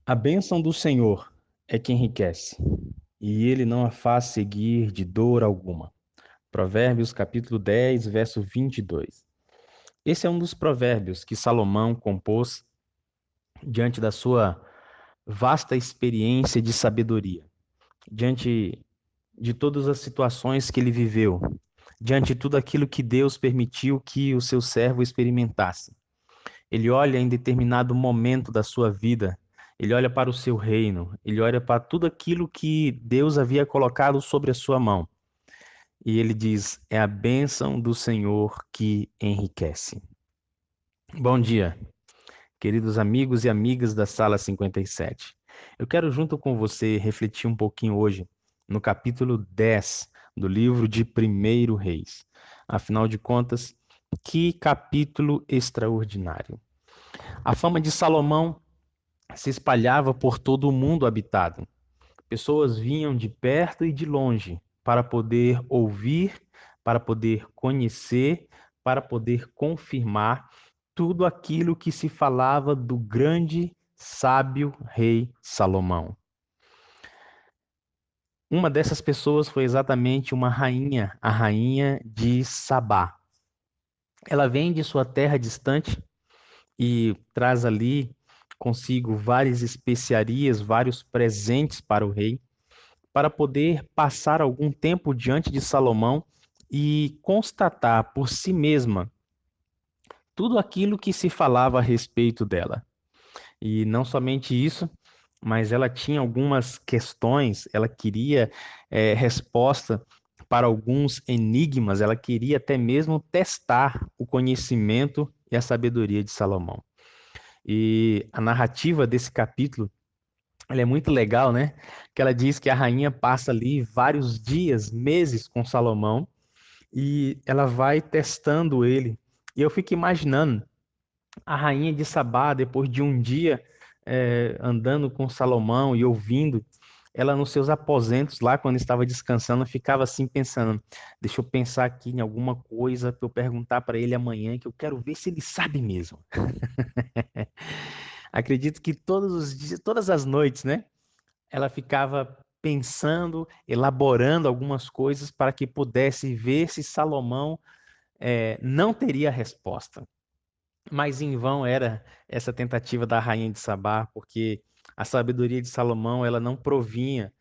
A bênção do Senhor é que enriquece, e ele não a faz seguir de dor alguma. Provérbios capítulo 10, verso 22. Esse é um dos provérbios que Salomão compôs diante da sua vasta experiência de sabedoria, diante de todas as situações que ele viveu, diante de tudo aquilo que Deus permitiu que o seu servo experimentasse. Ele olha em determinado momento da sua vida, ele olha para o seu reino, ele olha para tudo aquilo que Deus havia colocado sobre a sua mão. E ele diz: é a bênção do Senhor que enriquece. Bom dia, queridos amigos e amigas da Sala 57. Eu quero, junto com você, refletir um pouquinho hoje no capítulo 10 do livro de Primeiro Reis. Afinal de contas, que capítulo extraordinário. A fama de Salomão se espalhava por todo o mundo habitado. Pessoas vinham de perto e de longe para poder ouvir, para poder conhecer, para poder confirmar tudo aquilo que se falava do grande, sábio rei Salomão. Uma dessas pessoas foi exatamente uma rainha, a rainha de Sabá. Ela vem de sua terra distante e traz ali consigo várias especiarias, vários presentes para o rei, para poder passar algum tempo diante de Salomão e constatar por si mesma tudo aquilo que se falava a respeito dela. E não somente isso, mas ela tinha algumas questões, ela queria resposta para alguns enigmas, ela queria até mesmo testar o conhecimento e a sabedoria de Salomão. E a narrativa desse capítulo, ela é muito legal, né? Que ela diz que a rainha passa ali vários dias, meses com Salomão e ela vai testando ele. E eu fico imaginando a rainha de Sabá, depois de um dia andando com Salomão e ouvindo, ela nos seus aposentos lá, quando estava descansando, ficava assim pensando: deixa eu pensar aqui em alguma coisa para eu perguntar para ele amanhã, que eu quero ver se ele sabe mesmo. Acredito que todos os dias, todas as noites, né? Ela ficava pensando, elaborando algumas coisas para que pudesse ver se Salomão não teria resposta. Mas em vão era essa tentativa da rainha de Sabá, porque a sabedoria de Salomão ela não provinha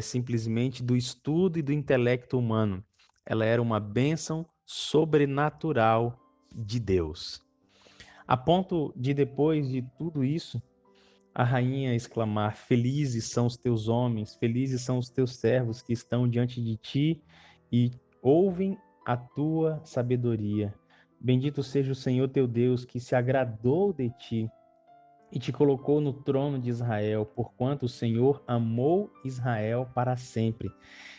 simplesmente do estudo e do intelecto humano. Ela era uma bênção sobrenatural de Deus. A ponto de, depois de tudo isso, a rainha exclamar: felizes são os teus homens, felizes são os teus servos que estão diante de ti e ouvem a tua sabedoria. Bendito seja o Senhor teu Deus, que se agradou de ti e te colocou no trono de Israel, porquanto o Senhor amou Israel para sempre,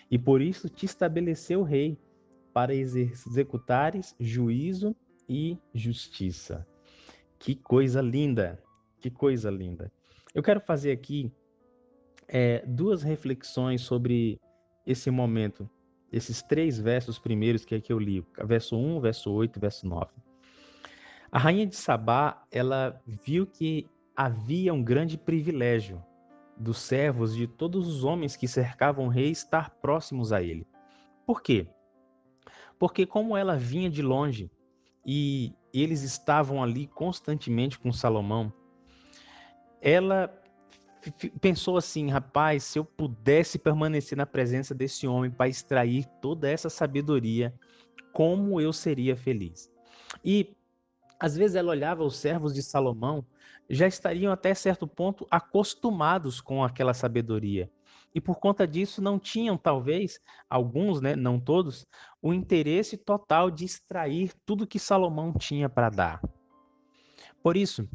e por isso te estabeleceu rei, para executares juízo e justiça. Que coisa linda! Que coisa linda! Eu quero fazer aqui duas reflexões sobre esse momento, esses três versos primeiros que aqui eu li, verso 1, verso 8 e verso 9. A rainha de Sabá, ela viu que havia um grande privilégio dos servos de todos os homens que cercavam o rei estar próximos a ele. Por quê? Porque como ela vinha de longe e eles estavam ali constantemente com Salomão, ela pensou assim: rapaz, se eu pudesse permanecer na presença desse homem para extrair toda essa sabedoria, como eu seria feliz. E às vezes ela olhava os servos de Salomão, já estariam até certo ponto acostumados com aquela sabedoria. E por conta disso não tinham, talvez, alguns, né, não todos, o interesse total de extrair tudo que Salomão tinha para dar. Por isso,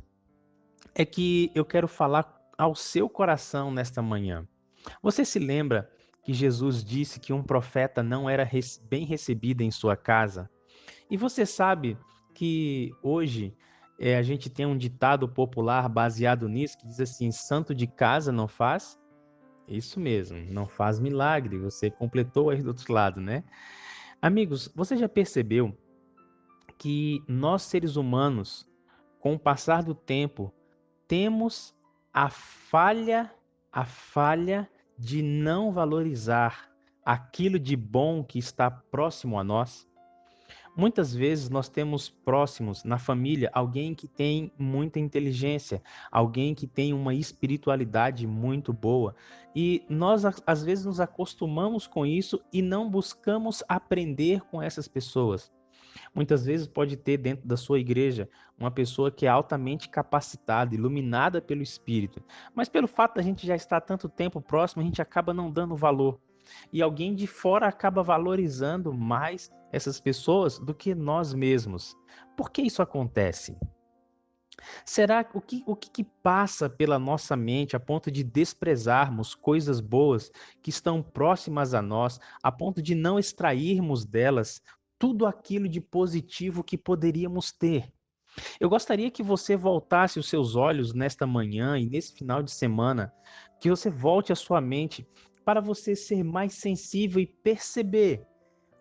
é que eu quero falar ao seu coração nesta manhã. Você se lembra que Jesus disse que um profeta não era bem recebido em sua casa? E você sabe que hoje a gente tem um ditado popular baseado nisso que diz assim: santo de casa não faz? Isso mesmo, não faz milagre. Você completou aí do outro lado, né? Amigos, você já percebeu que nós seres humanos, com o passar do tempo, temos a falha, a falha de não valorizar aquilo de bom que está próximo a nós. Muitas vezes nós temos próximos na família alguém que tem muita inteligência, alguém que tem uma espiritualidade muito boa, e nós às vezes nos acostumamos com isso e não buscamos aprender com essas pessoas. Muitas vezes pode ter dentro da sua igreja uma pessoa que é altamente capacitada, iluminada pelo Espírito, mas pelo fato da gente já estar há tanto tempo próximo, a gente acaba não dando valor. E alguém de fora acaba valorizando mais essas pessoas do que nós mesmos. Por que isso acontece? Será o que passa pela nossa mente a ponto de desprezarmos coisas boas que estão próximas a nós, a ponto de não extrairmos delas tudo aquilo de positivo que poderíamos ter? Eu gostaria que você voltasse os seus olhos nesta manhã e nesse final de semana, que você volte a sua mente para você ser mais sensível e perceber,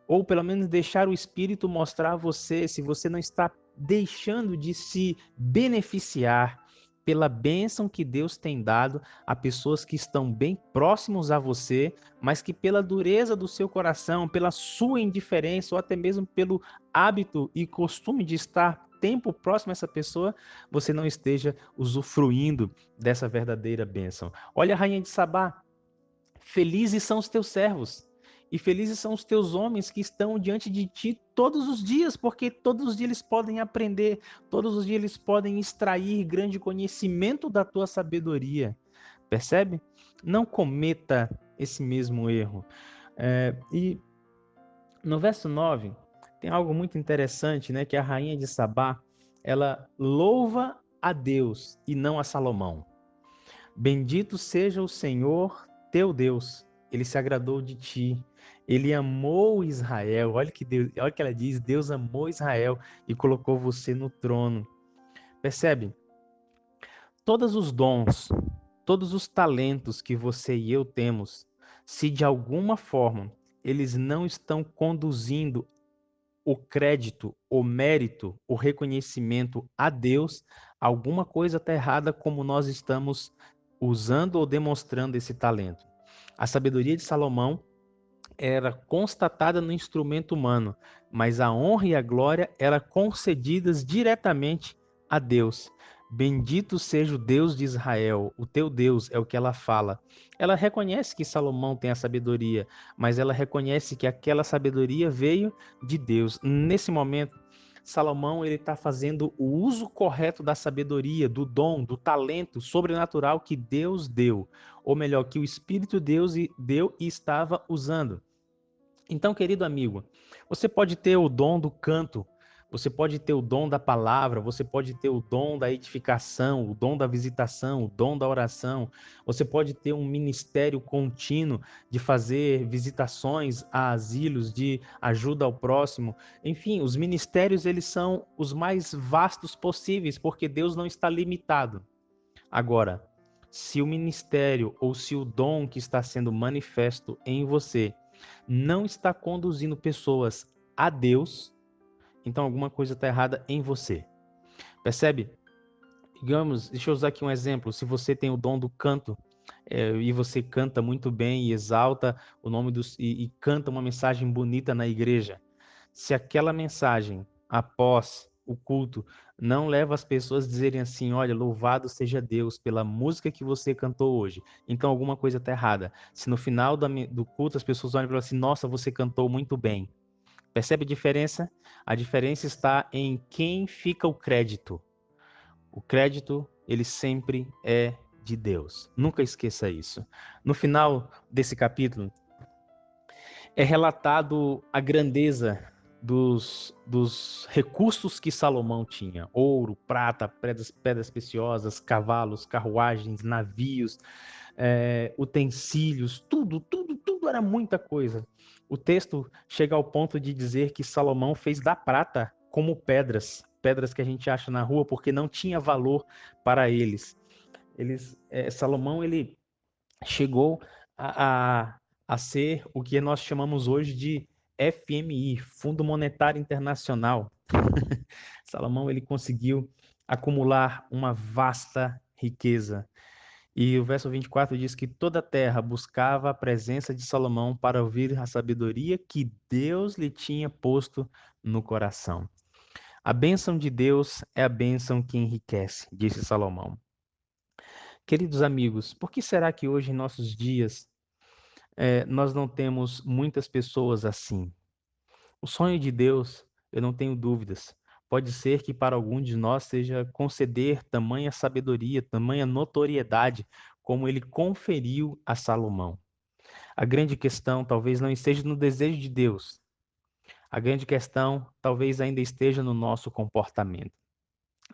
ou pelo menos deixar o Espírito mostrar a você se você não está deixando de se beneficiar pela bênção que Deus tem dado a pessoas que estão bem próximos a você, mas que pela dureza do seu coração, pela sua indiferença ou até mesmo pelo hábito e costume de estar tempo próximo a essa pessoa, você não esteja usufruindo dessa verdadeira bênção. Olha a rainha de Sabá, felizes são os teus servos, e felizes são os teus homens que estão diante de ti todos os dias, porque todos os dias eles podem aprender, todos os dias eles podem extrair grande conhecimento da tua sabedoria. Percebe? Não cometa esse mesmo erro. E no verso 9 tem algo muito interessante, né? Que a rainha de Sabá, ela louva a Deus e não a Salomão. Bendito seja o Senhor teu Deus, ele se agradou de ti, ele amou Israel. Olha que ela diz, Deus amou Israel e colocou você no trono. Percebe? Todos os dons, todos os talentos que você e eu temos, se de alguma forma eles não estão conduzindo o crédito, o mérito, o reconhecimento a Deus, alguma coisa está errada como nós estamos usando ou demonstrando esse talento. A sabedoria de Salomão era constatada no instrumento humano, mas a honra e a glória eram concedidas diretamente a Deus. Bendito seja o Deus de Israel, o teu Deus, é o que ela fala. Ela reconhece que Salomão tem a sabedoria, mas ela reconhece que aquela sabedoria veio de Deus. Nesse momento, Salomão ele está fazendo o uso correto da sabedoria, do dom, do talento sobrenatural que Deus deu, ou melhor, que o Espírito Deus deu e estava usando. Então, querido amigo, você pode ter o dom do canto, você pode ter o dom da palavra, você pode ter o dom da edificação, o dom da visitação, o dom da oração, você pode ter um ministério contínuo de fazer visitações a asilos, de ajuda ao próximo. Enfim, os ministérios eles são os mais vastos possíveis, porque Deus não está limitado. Agora, se o ministério ou se o dom que está sendo manifesto em você não está conduzindo pessoas a Deus, então alguma coisa está errada em você. Percebe? Digamos, deixa eu usar aqui um exemplo. Se você tem o dom do canto, e você canta muito bem e exalta o nome dos e canta uma mensagem bonita na igreja, se aquela mensagem após o culto não leva as pessoas a dizerem assim, olha, louvado seja Deus pela música que você cantou hoje, então alguma coisa está errada. Se no final do culto as pessoas olham e falam assim, nossa, você cantou muito bem. Percebe a diferença? A diferença está em quem fica o crédito. O crédito, ele sempre é de Deus. Nunca esqueça isso. No final desse capítulo, é relatado a grandeza dos recursos que Salomão tinha: ouro, prata, pedras preciosas, cavalos, carruagens, navios, utensílios, tudo era muita coisa. O texto chega ao ponto de dizer que Salomão fez da prata como pedras, pedras que a gente acha na rua, porque não tinha valor para eles. Salomão ele chegou a, a ser o que nós chamamos hoje de FMI, Fundo Monetário Internacional. Salomão ele conseguiu acumular uma vasta riqueza. E o verso 24 diz que toda a terra buscava a presença de Salomão para ouvir a sabedoria que Deus lhe tinha posto no coração. A bênção de Deus é a bênção que enriquece, disse Salomão. Queridos amigos, por que será que hoje, em nossos dias, nós não temos muitas pessoas assim? O sonho de Deus, eu não tenho dúvidas, pode ser que para algum de nós seja conceder tamanha sabedoria, tamanha notoriedade, como ele conferiu a Salomão. A grande questão talvez não esteja no desejo de Deus, a grande questão talvez ainda esteja no nosso comportamento,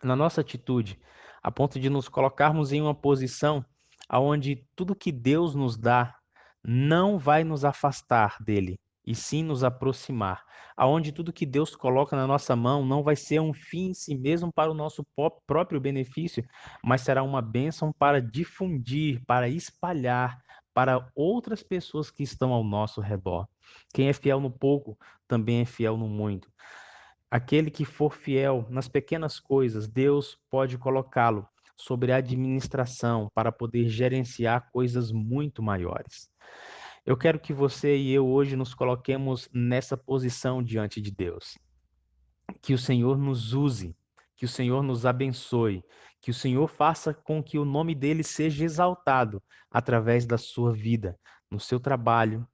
na nossa atitude, a ponto de nos colocarmos em uma posição aonde tudo que Deus nos dá não vai nos afastar dele, e sim nos aproximar. Aonde tudo que Deus coloca na nossa mão não vai ser um fim em si mesmo para o nosso próprio benefício, mas será uma bênção para difundir, para espalhar para outras pessoas que estão ao nosso redor. Quem é fiel no pouco também é fiel no muito. Aquele que for fiel nas pequenas coisas, Deus pode colocá-lo sobre a administração para poder gerenciar coisas muito maiores. Eu quero que você e eu hoje nos coloquemos nessa posição diante de Deus. Que o Senhor nos use, que o Senhor nos abençoe, que o Senhor faça com que o nome dele seja exaltado através da sua vida, no seu trabalho,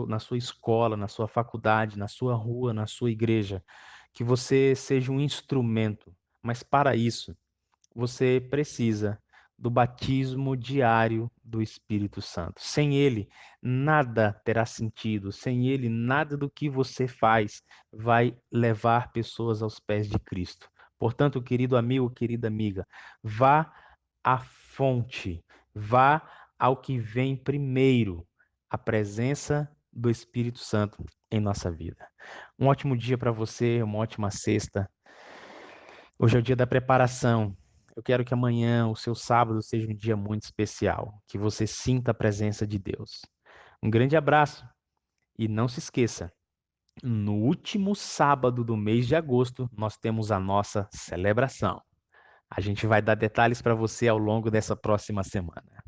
na sua escola, na sua faculdade, na sua rua, na sua igreja. Que você seja um instrumento, mas para isso, você precisa do batismo diário do Espírito Santo. Sem ele, nada terá sentido. Sem ele, nada do que você faz vai levar pessoas aos pés de Cristo. Portanto, querido amigo, querida amiga, vá à fonte, vá ao que vem primeiro, a presença do Espírito Santo em nossa vida. Um ótimo dia para você, uma ótima sexta. Hoje é o dia da preparação. Eu quero que amanhã, o seu sábado, seja um dia muito especial, que você sinta a presença de Deus. Um grande abraço e não se esqueça, no último sábado do mês de agosto, nós temos a nossa celebração. A gente vai dar detalhes para você ao longo dessa próxima semana.